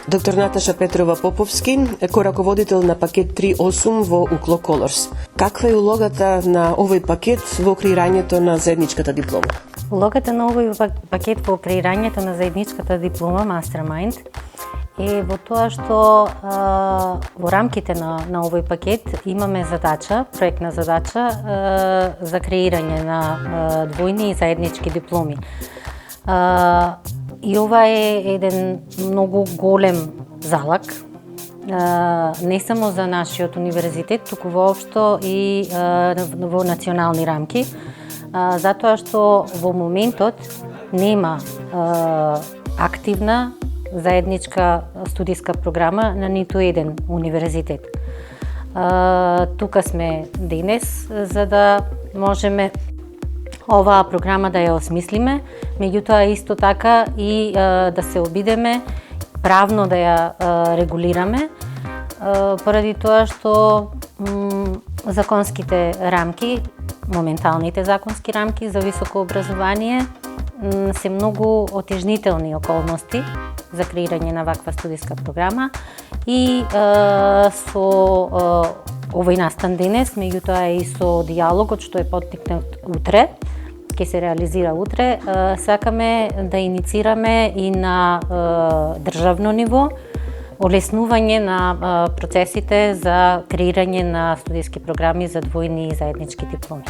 Доктор Наташа Петрова Поповски е раководител на пакет 3.8 во UCLO Colors. Каква е улогата на овој пакет во креирањето на заедничката диплома? Улогата на овој пакет во креирањето на заедничката диплома Mastermind е во тоа што во рамките на овој пакет имаме задача, проектна задача за креирање на двојни и заеднички дипломи. И ова е еден многу голем залак, не само за нашиот универзитет, туку воопшто и во национални рамки, затоа што во моментот нема активна заедничка студиска програма на ниту еден универзитет. Тука сме денес за да можеме оваа програма да ја осмислиме, меѓутоа исто така и да се обидеме правно да ја регулираме, поради тоа што законските рамки, моменталните законски рамки за високо образование се многу отежнителни околности за креирање на ваква студиска програма и со овој настан денес, меѓутоа и со диалогот што е поттикнат утре, ќе се реализира утре, сакаме да иницираме и на државно ниво олеснување на процесите за креирање на студиски програми за двојни и заеднички дипломи.